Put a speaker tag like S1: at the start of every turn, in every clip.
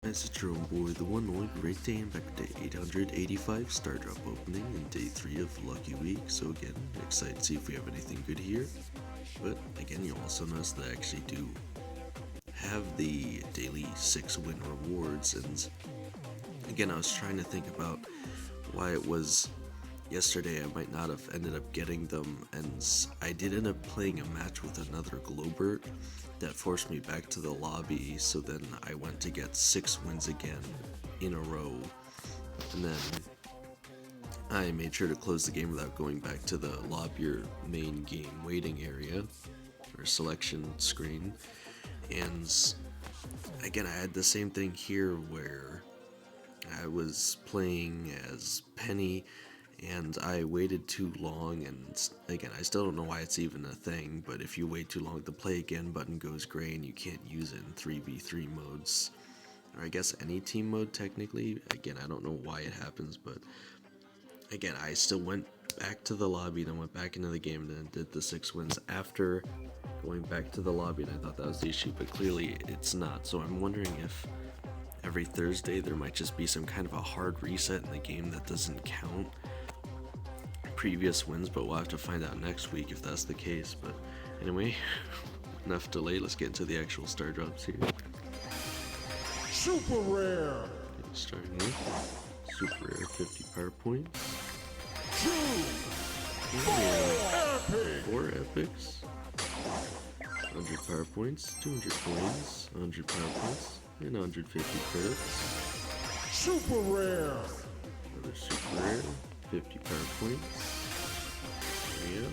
S1: It's a drone boy, the one and only great day and back to day 885 Star Drop opening and day 3 of Lucky Week. So again, excited to see if we have anything good here. But again, you'll also notice that I actually do have the daily 6 win rewards. And again, I was trying to think about why it was yesterday I might not have ended up getting them, and I did end up playing a match with another Globert that forced me back to the lobby, so then I went to get 6 wins again in a row, and then I made sure to close the game without going back to the lobby or main game waiting area, or selection screen, and again I had the same thing here where I was playing as Penny and I waited too long, and again, I still don't know why it's even a thing, but if you wait too long, the play again button goes gray and you can't use it in 3v3 modes. Or I guess any team mode technically. Again, I don't know why it happens, but again, I still went back to the lobby, then went back into the game, and then did the 6 wins after going back to the lobby, and I thought that was the issue, but clearly it's not. So I'm wondering if every Thursday there might just be some kind of a hard reset in the game that doesn't count previous wins, but we'll have to find out next week if that's the case. But anyway, enough delay, let's get into the actual star drops here.
S2: Super rare!
S1: Okay, starting with super rare 50 power points.
S2: 2 epic!
S1: 4 epics. 100 power points, 200 coins, 100 power points, and 150 credits.
S2: Super rare!
S1: Another super rare 50 power points. Yeah.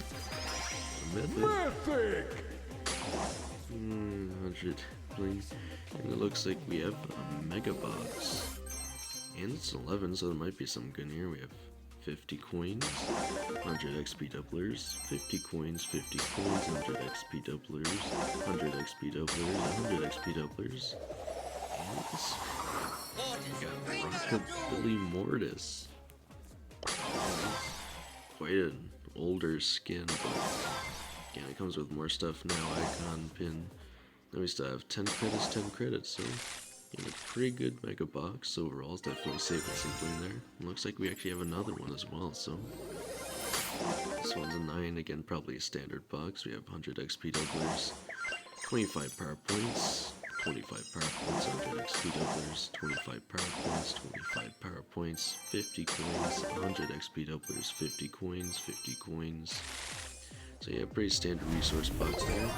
S2: Mythic!
S1: 100 please. And it looks like we have a mega box. And it's 11, so there might be some good here. We have 50 coins, 100 XP doublers, 50 coins, 50 coins, 100 XP doublers, 100 XP doublers, 100 XP doublers. And we got Rockabilly Mortis. Quite an older skin, but again, it comes with more stuff now. Icon, pin. Then we still have 10 credits, 10 credits, so a pretty good mega box overall. It's definitely saving something there. It looks like we actually have another one as well, so this one's a 9, again, probably a standard box. We have 100 XP doublers, 25 power points, 25 power points, 100 XP doublers, 25 power points, 25 power points, 50 coins, 100 XP doublers, 50 coins, 50 coins. So yeah, pretty standard resource box there.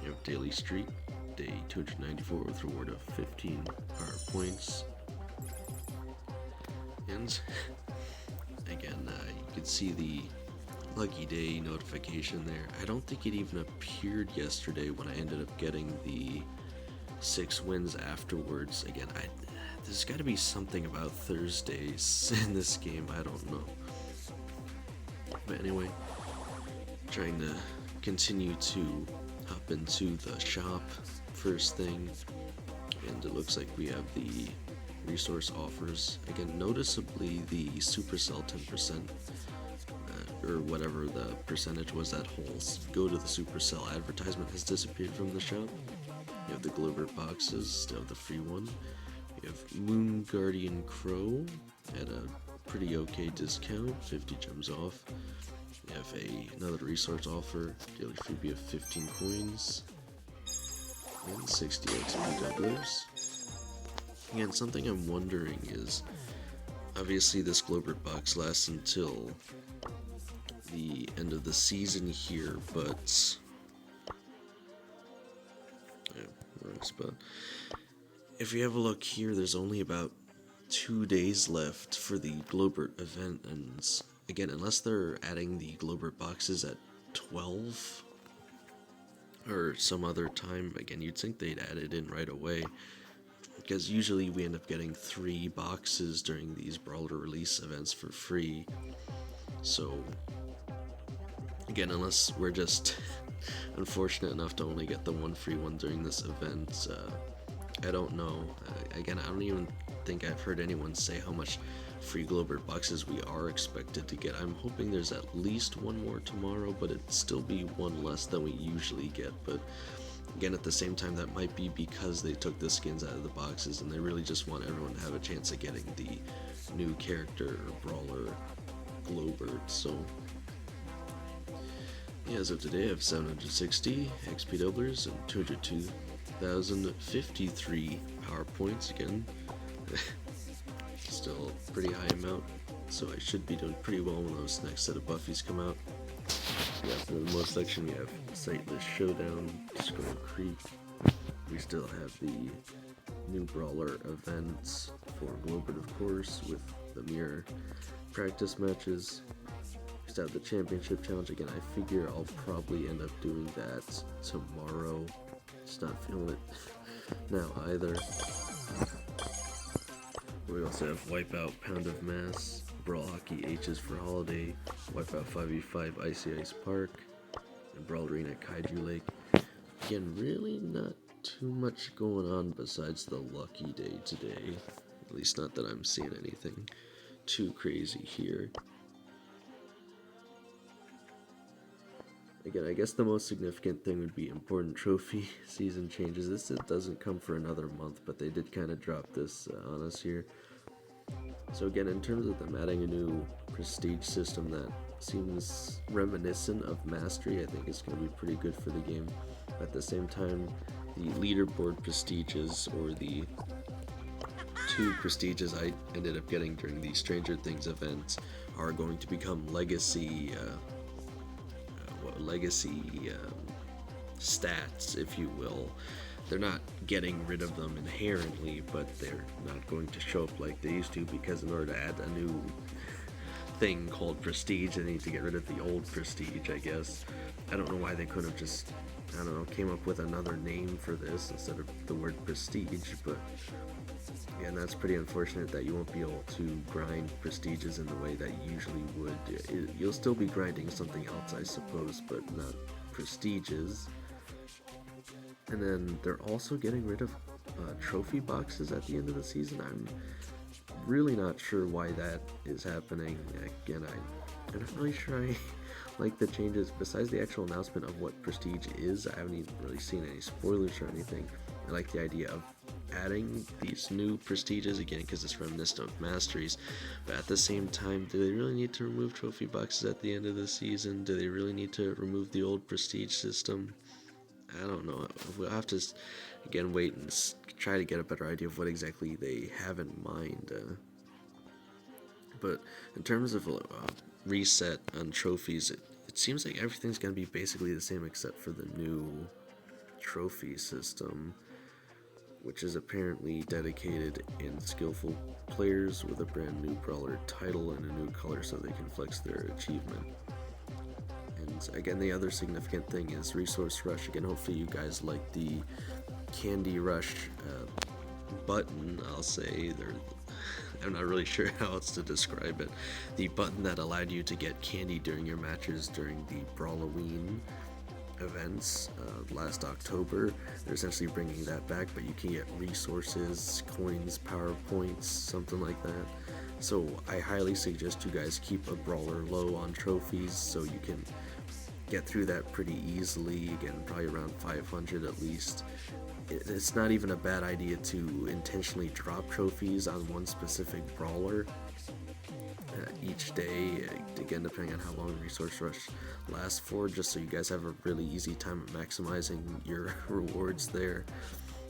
S1: You have daily streak, day 294 with reward of 15 power points. And again, you can see the lucky day notification there. I don't think it even appeared yesterday when I ended up getting the 6 wins afterwards. Again, there's got to be something about Thursdays in this game, I don't know. But anyway, trying to continue to hop into the shop first thing, and it looks like we have the resource offers. Again, noticeably the Supercell 10%, or whatever the percentage was, that whole go to the Supercell advertisement has disappeared from the shop. You have the Globert boxes, still have the free one. You have Moon Guardian Crow at a pretty okay discount, 50 gems off. You have another resource offer, daily freebie of 15 coins, and 60 XP doublers. Again, something I'm wondering is, obviously this Globert box lasts until the end of the season here, but wrong spot. If you have a look here, there's only about 2 days left for the Globert event, and again, unless they're adding the Globert boxes at 12 or some other time, again, you'd think they'd add it in right away, because usually we end up getting 3 boxes during these Brawler release events for free. So again, unless we're just unfortunate enough to only get the one free one during this event, I don't know. Again, I don't even think I've heard anyone say how much free Globert boxes we are expected to get. I'm hoping there's at least one more tomorrow, but it'd still be one less than we usually get. But Again, at the same time, that might be because they took the skins out of the boxes and they really just want everyone to have a chance of getting the new character or brawler Globert. So yeah, as of today I have 760 XP doublers and 202,053 power points. Again, still a pretty high amount, so I should be doing pretty well when those next set of buffies come out. Yeah, for the most section we have Sightless Showdown, Skull Creek. We still have the new brawler events for Globert, of course, with the mirror practice matches. We still have the championship challenge. Again, I figure I'll probably end up doing that tomorrow. Just not feeling it now either. We also have Wipeout Pound of Mass, Brawl Hockey H's for Holiday, Wipeout 5v5 Icy Ice Park, and Brawl Arena Kaiju Lake. Again, really not too much going on besides the lucky day today. At least not that I'm seeing anything too crazy here. Again, I guess the most significant thing would be important trophy season changes. This doesn't come for another month, but they did kind of drop this on us here. So again, in terms of them adding a new prestige system that seems reminiscent of Mastery, I think it's going to be pretty good for the game. At the same time, the leaderboard prestiges, or the 2 prestiges I ended up getting during the Stranger Things events, are going to become legacy stats, if you will. They're not getting rid of them inherently, but they're not going to show up like they used to, because in order to add a new thing called prestige, they need to get rid of the old prestige, I guess. I don't know why they couldn't have just, I don't know, came up with another name for this instead of the word prestige, but yeah, and that's pretty unfortunate that you won't be able to grind prestiges in the way that you usually would. You'll still be grinding something else, I suppose, but not prestiges. And then they're also getting rid of trophy boxes at the end of the season. I'm really not sure why that is happening. Again, I'm not really sure I like the changes. Besides the actual announcement of what prestige is, I haven't even really seen any spoilers or anything. I like the idea of adding these new prestiges again because it's reminiscent of Masteries, but at the same time, do they really need to remove trophy boxes at the end of the season? Do they really need to remove the old prestige system? I don't know. We'll have to again wait and try to get a better idea of what exactly they have in mind. But in terms of reset on trophies, it seems like everything's going to be basically the same except for the new trophy system, which is apparently dedicated in skillful players with a brand new brawler title and a new color so they can flex their achievement. And again, the other significant thing is Resource Rush. Again, hopefully you guys like the Candy Rush button, I'll say. I'm not really sure how else to describe it. The button that allowed you to get candy during your matches during the Brawloween events last October. They're essentially bringing that back, but you can get resources, coins, power points, something like that. So I highly suggest you guys keep a brawler low on trophies so you can get through that pretty easily. Again, probably around 500 at least. It's not even a bad idea to intentionally drop trophies on one specific brawler each day, again depending on how long Resource Rush lasts for, just so you guys have a really easy time at maximizing your rewards there.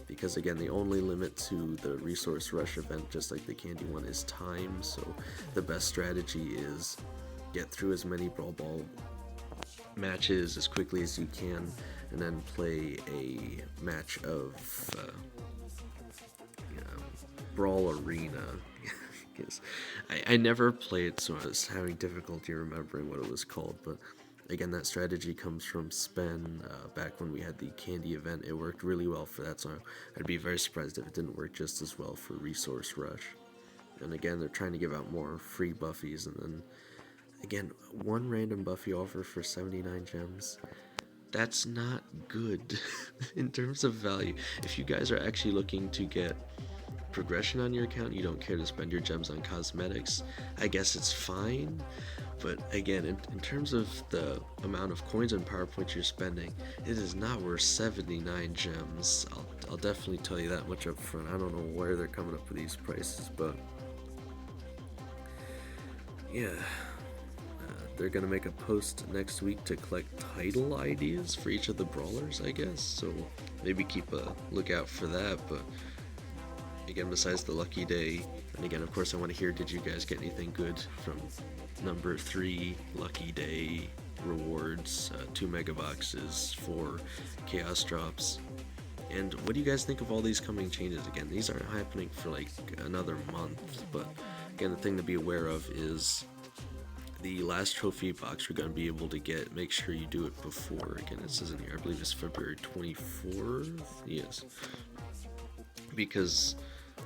S1: Because again, the only limit to the Resource Rush event, just like the candy one, is time. So the best strategy is get through as many Brawl Ball matches as quickly as you can, and then play a match of Brawl Arena. Because I never played, so I was having difficulty remembering what it was called. But again, that strategy comes from Spen back when we had the candy event. It worked really well for that, so I'd be very surprised if it didn't work just as well for Resource Rush. And again, they're trying to give out more free buffies, and then again, one random buffy offer for 79 gems. That's not good in terms of value. If you guys are actually looking to get progression on your account, you don't care to spend your gems on cosmetics, I guess it's fine. But again, in terms of the amount of coins and power points you're spending, it is not worth 79 gems. I'll definitely tell you that much up front. I don't know where they're coming up with these prices, but yeah. They're gonna make a post next week to collect title ideas for each of the brawlers, I guess. So maybe keep a lookout for that. But again, besides the lucky day, and again, of course, I want to hear, did you guys get anything good from number 3 lucky day rewards, 2 mega boxes, 4 chaos drops? And what do you guys think of all these coming changes? Again, these aren't happening for like another month, but again, the thing to be aware of is the last trophy box we're going to be able to get. Make sure you do it before. Again, it says in here, I believe it's February 24th. Yes. Because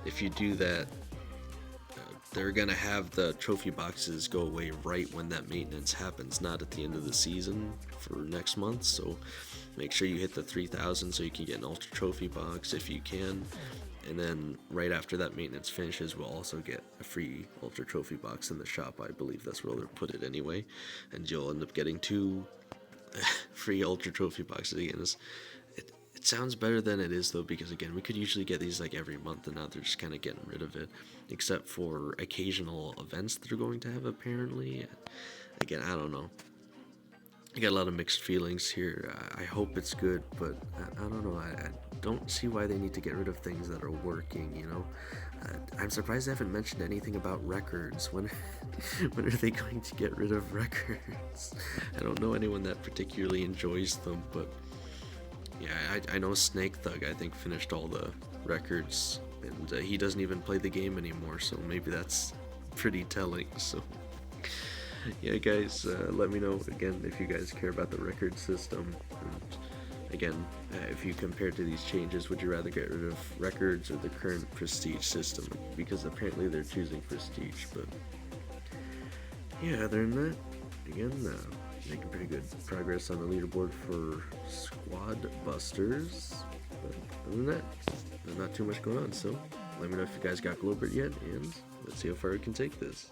S1: if you do that, they're going to have the trophy boxes go away right when that maintenance happens, not at the end of the season for next month. So make sure you hit the 3,000 so you can get an ultra trophy box if you can. And then right after that maintenance finishes, we'll also get a free ultra trophy box in the shop. I believe that's where they'll put it anyway. And you'll end up getting 2 free ultra trophy boxes again. It sounds better than it is though, because again, we could usually get these like every month, and now they're just kind of getting rid of it, except for occasional events that they're going to have apparently. Again, I don't know. I got a lot of mixed feelings here. I hope it's good, but I don't know. I don't see why they need to get rid of things that are working, you know? I'm surprised they haven't mentioned anything about records. When are they going to get rid of records? I don't know anyone that particularly enjoys them, but yeah, I know Snake Thug, I think, finished all the records, and he doesn't even play the game anymore, so maybe that's pretty telling, so... Yeah, guys, let me know again if you guys care about the record system. And again, if you compare to these changes, would you rather get rid of records or the current prestige system? Because apparently they're choosing prestige. But yeah, other than that, again, making pretty good progress on the leaderboard for Squad Busters. But other than that, there's not too much going on. So let me know if you guys got Globert yet, and let's see how far we can take this.